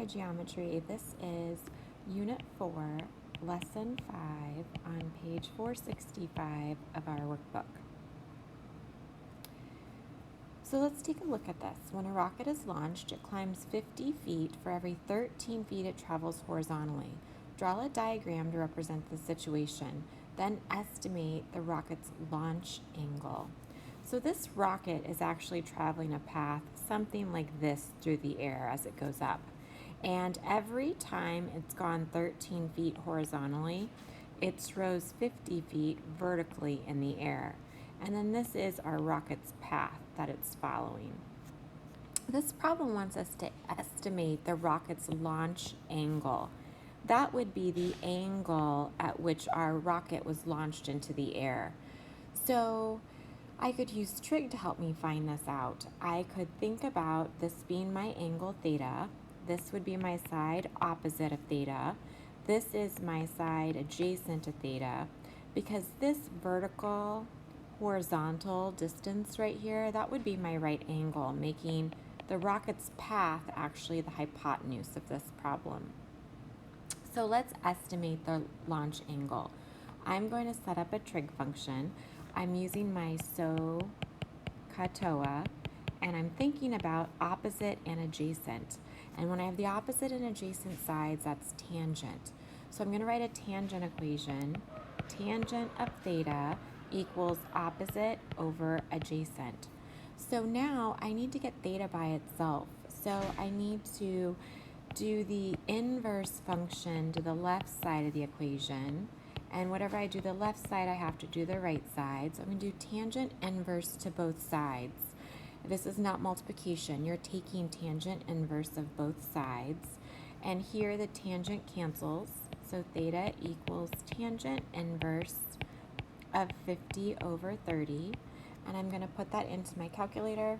Hi Geometry. This is Unit 4, Lesson 5 on page 465 of our workbook. So let's take a look at this. When a rocket is launched, it climbs 50 feet for every 13 feet it travels horizontally. Draw a diagram to represent the situation, then estimate the rocket's launch angle. So this rocket is actually traveling a path something like this through the air as it goes up. And every time it's gone 13 feet horizontally, it rose 50 feet vertically in the air. And then this is our rocket's path that it's following. This problem wants us to estimate the rocket's launch angle. That would be the angle at which our rocket was launched into the air. So I could use trig to help me find this out. I could think about this being my angle theta. This would be my side opposite of theta. This is my side adjacent to theta. Because this vertical horizontal distance right here, that would be my right angle, making the rocket's path actually the hypotenuse of this problem. So let's estimate the launch angle. I'm going to set up a trig function. I'm using my SOHCAHTOA, and I'm thinking about opposite and adjacent. And when I have the opposite and adjacent sides, that's tangent. So I'm going to write a tangent equation. Tangent of theta equals opposite over adjacent. So now I need to get theta by itself. So I need to do the inverse function to the left side of the equation. And whatever I do the left side, I have to do the right side. So I'm going to do tangent inverse to both sides. This is not multiplication. You're taking tangent inverse of both sides. And here the tangent cancels. So theta equals tangent inverse of 50 over 30. And I'm going to put that into my calculator.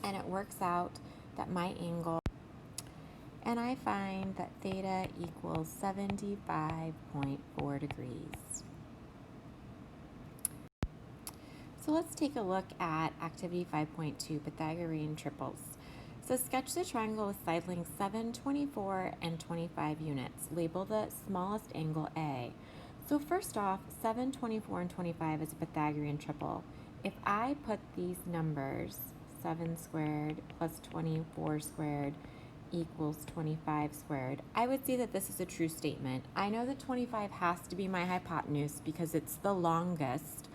And it works out that my angle, and I find that theta equals 75.4 degrees. So let's take a look at activity 5.2, Pythagorean triples. So sketch the triangle with side lengths 7, 24, and 25 units. Label the smallest angle A. So first off, 7, 24, and 25 is a Pythagorean triple. If I put these numbers, 7 squared plus 24 squared equals 25 squared, I would see that this is a true statement. I know that 25 has to be my hypotenuse because it's the longest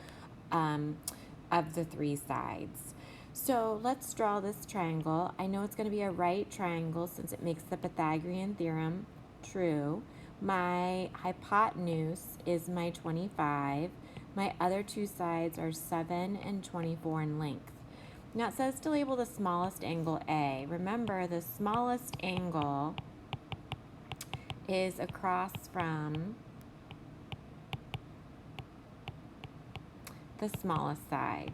of the three sides. So let's draw this triangle. I know it's going to be a right triangle since it makes the Pythagorean theorem true. My hypotenuse is my 25. My other two sides are 7 and 24 in length. Now it says to label the smallest angle A. Remember, the smallest angle is across from the smallest side.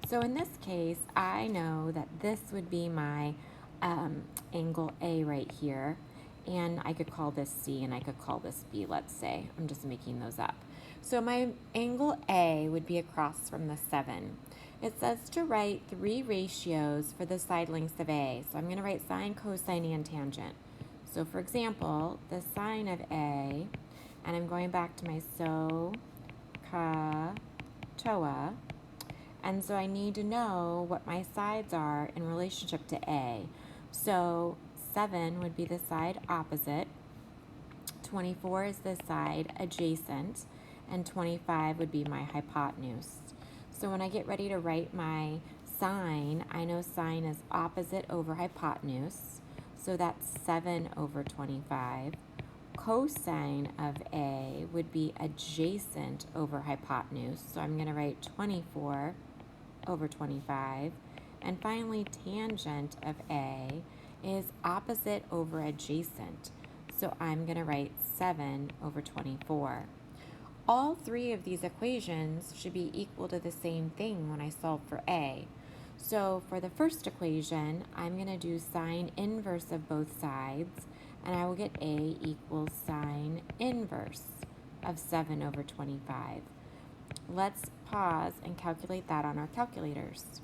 So in this case, I know that this would be my angle A right here, and I could call this C and I could call this B, let's say. I'm just making those up. So my angle A would be across from the 7. It says to write 3 ratios for the side lengths of A. So I'm going to write sine, cosine, and tangent. So for example, the sine of A, and I'm going back to my SOHCAHTOA, and so I need to know what my sides are in relationship to A. So 7 would be the side opposite, 24 is the side adjacent, and 25 would be my hypotenuse. So when I get ready to write my sine, I know sine is opposite over hypotenuse, so that's 7 over 25. Cosine of A would be adjacent over hypotenuse, so I'm going to write 24 over 25. And finally, tangent of A is opposite over adjacent, so I'm going to write 7 over 24. All 3 of these equations should be equal to the same thing when I solve for A. So for the first equation, I'm going to do sine inverse of both sides, and I will get A equals sine inverse of 7 over 25. Let's pause and calculate that on our calculators.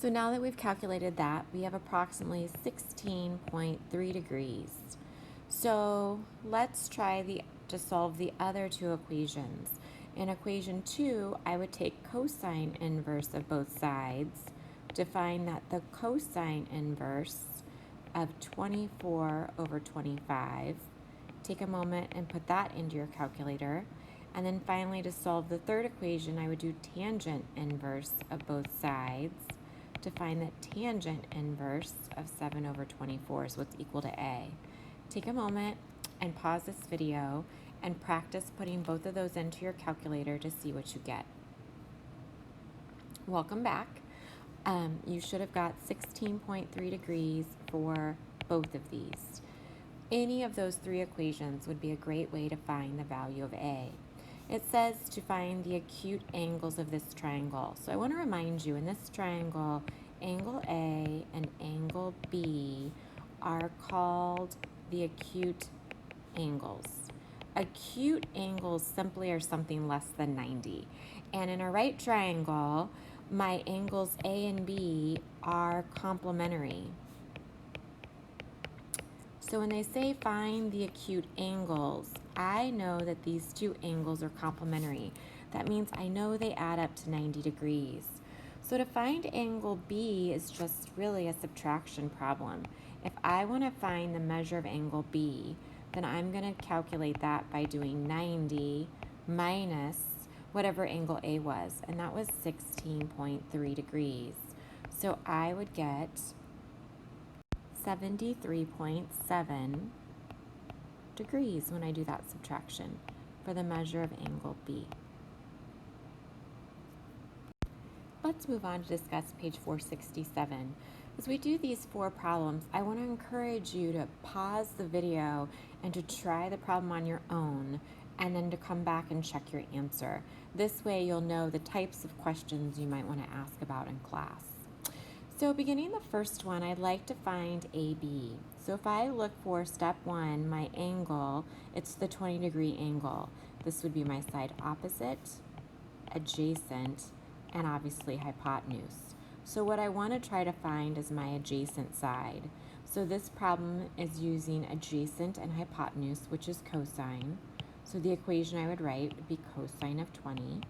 So now that we've calculated that, we have approximately 16.3 degrees. So let's try to solve the other two equations. In equation 2, I would take cosine inverse of both sides to find that the cosine inverse of 24 over 25. Take a moment and put that into your calculator. And then finally, to solve the third equation, I would do tangent inverse of both sides to find that tangent inverse of 7 over 24 is what's equal to A. Take a moment and pause this video and practice putting both of those into your calculator to see what you get. Welcome back. You should have got 16.3 degrees for both of these. Any of those three equations would be a great way to find the value of A. It says to find the acute angles of this triangle. So I want to remind you, in this triangle, angle A and angle B are called the acute angles. Acute angles simply are something less than 90. And in a right triangle, my angles A and B are complementary. So when they say find the acute angles, I know that these two angles are complementary. That means I know they add up to 90 degrees. So to find angle B is just really a subtraction problem. If I want to find the measure of angle B, then I'm going to calculate that by doing 90 minus whatever angle A was, and that was 16.3 degrees. So I would get 73.7 degrees when I do that subtraction for the measure of angle B. Let's move on to discuss page 467. As we do these four problems, I want to encourage you to pause the video and to try the problem on your own, and then to come back and check your answer. This way you'll know the types of questions you might want to ask about in class. So beginning the first one, I'd like to find AB. So if I look for step 1, my angle, it's the 20-degree angle. This would be my side opposite, adjacent, and obviously hypotenuse. So what I want to try to find is my adjacent side. So this problem is using adjacent and hypotenuse, which is cosine. So the equation I would write would be cosine of 20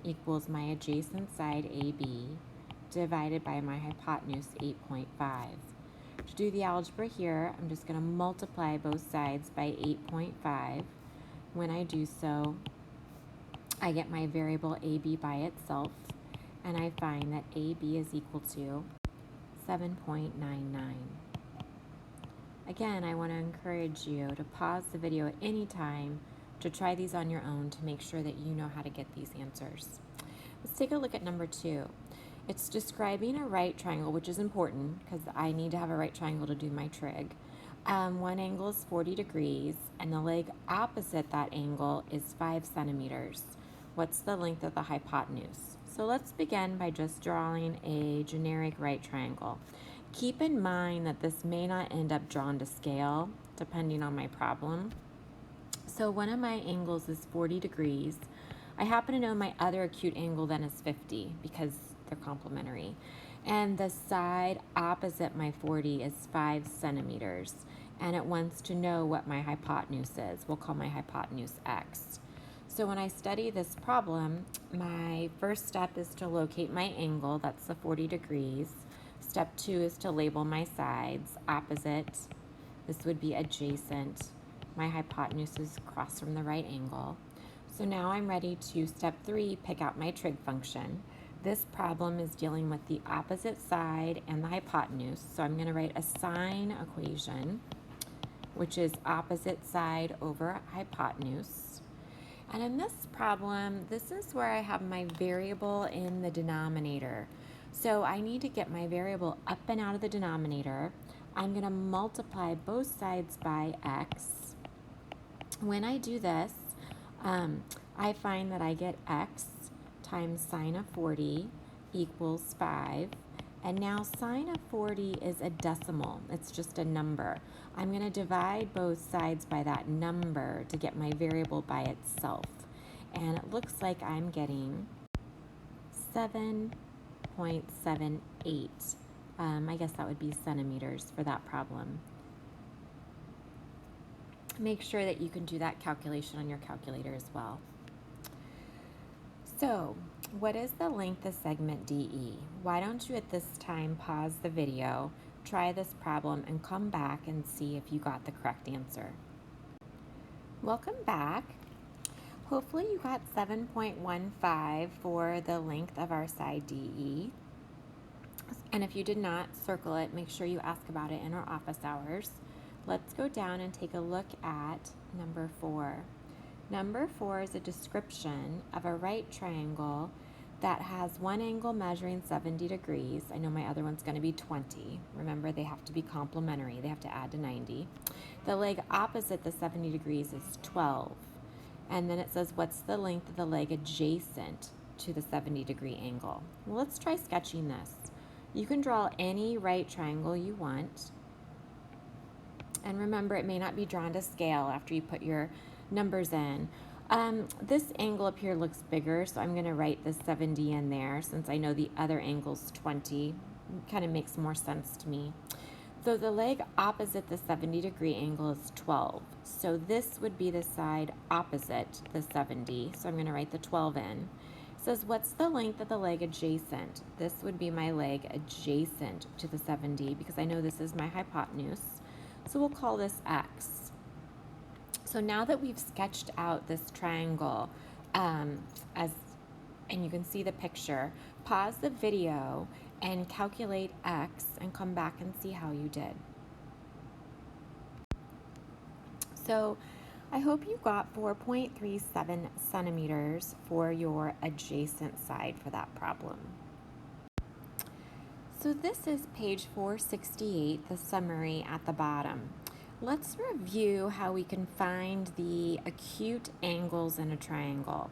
equals my adjacent side AB divided by my hypotenuse 8.5. To do the algebra here, I'm just going to multiply both sides by 8.5. When I do so, I get my variable AB by itself, and I find that AB is equal to 7.99. Again, I want to encourage you to pause the video at any time to try these on your own to make sure that you know how to get these answers. Let's take a look at number 2. It's describing a right triangle, which is important because I need to have a right triangle to do my trig. One angle is 40 degrees, and the leg opposite that angle is 5 centimeters. What's the length of the hypotenuse? So let's begin by just drawing a generic right triangle. Keep in mind that this may not end up drawn to scale, depending on my problem. So one of my angles is 40 degrees. I happen to know my other acute angle then is 50 because they're complementary. And the side opposite my 40 is 5 centimeters. And it wants to know what my hypotenuse is. We'll call my hypotenuse x. So when I study this problem, my first step is to locate my angle, that's the 40 degrees. Step 2 is to label my sides, opposite. This would be adjacent. My hypotenuse is across from the right angle. So now I'm ready to, step 3, pick out my trig function. This problem is dealing with the opposite side and the hypotenuse. So I'm going to write a sine equation, which is opposite side over hypotenuse. And in this problem, this is where I have my variable in the denominator. So I need to get my variable up and out of the denominator. I'm going to multiply both sides by x. When I do this, I find that I get x times sine of 40 equals 5. And now sine of 40 is a decimal. It's just a number. I'm going to divide both sides by that number to get my variable by itself. And it looks like I'm getting 7.99. 7.78. I guess that would be centimeters for that problem. Make sure that you can do that calculation on your calculator as well. So, what is the length of segment DE? Why don't you at this time pause the video, try this problem, and come back and see if you got the correct answer. Welcome back. Hopefully you got 7.15 for the length of our side DE. And if you did not, circle it. Make sure you ask about it in our office hours. Let's go down and take a look at number 4. Number 4 is a description of a right triangle that has one angle measuring 70 degrees. I know my other one's going to be 20. Remember, they have to be complementary. They have to add to 90. The leg opposite the 70 degrees is 12. And then it says, what's the length of the leg adjacent to the 70-degree angle? Well, let's try sketching this. You can draw any right triangle you want. And remember, it may not be drawn to scale after you put your numbers in. This angle up here looks bigger, so I'm going to write the 70 in there since I know the other angle's 20. Kind of makes more sense to me. So the leg opposite the 70-degree angle is 12. So this would be the side opposite the 70. So I'm going to write the 12 in. It says, what's the length of the leg adjacent? This would be my leg adjacent to the 70 because I know this is my hypotenuse. So we'll call this X. So now that we've sketched out this triangle, and you can see the picture, pause the video and calculate X and come back and see how you did. So I hope you got 4.37 centimeters for your adjacent side for that problem. So this is page 468, the summary at the bottom. Let's review how we can find the acute angles in a triangle.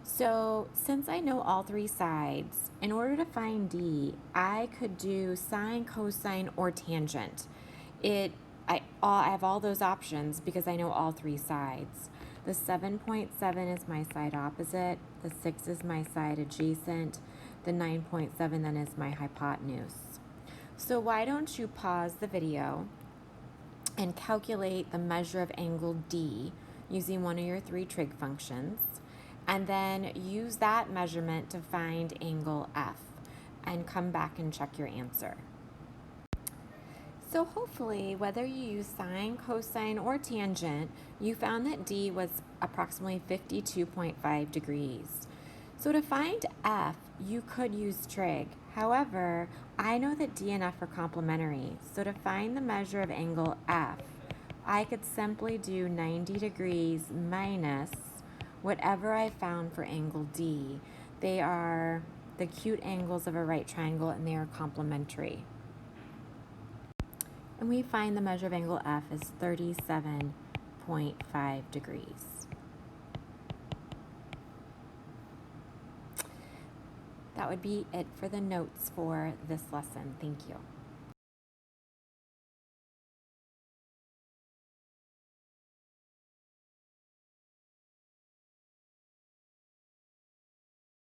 So since I know all three sides, in order to find D, I could do sine, cosine, or tangent. I have all those options because I know all three sides. The 7.7 is my side opposite, the 6 is my side adjacent, the 9.7 then is my hypotenuse. So why don't you pause the video and calculate the measure of angle D using one of your three trig functions, and then use that measurement to find angle F and come back and check your answer. So hopefully, whether you use sine, cosine, or tangent, you found that D was approximately 52.5 degrees. So to find F, you could use trig. However, I know that D and F are complementary. So to find the measure of angle F, I could simply do 90 degrees minus whatever I found for angle D. They are the acute angles of a right triangle and they are complementary. And we find the measure of angle F is 37.5 degrees. That would be it for the notes for this lesson. Thank you.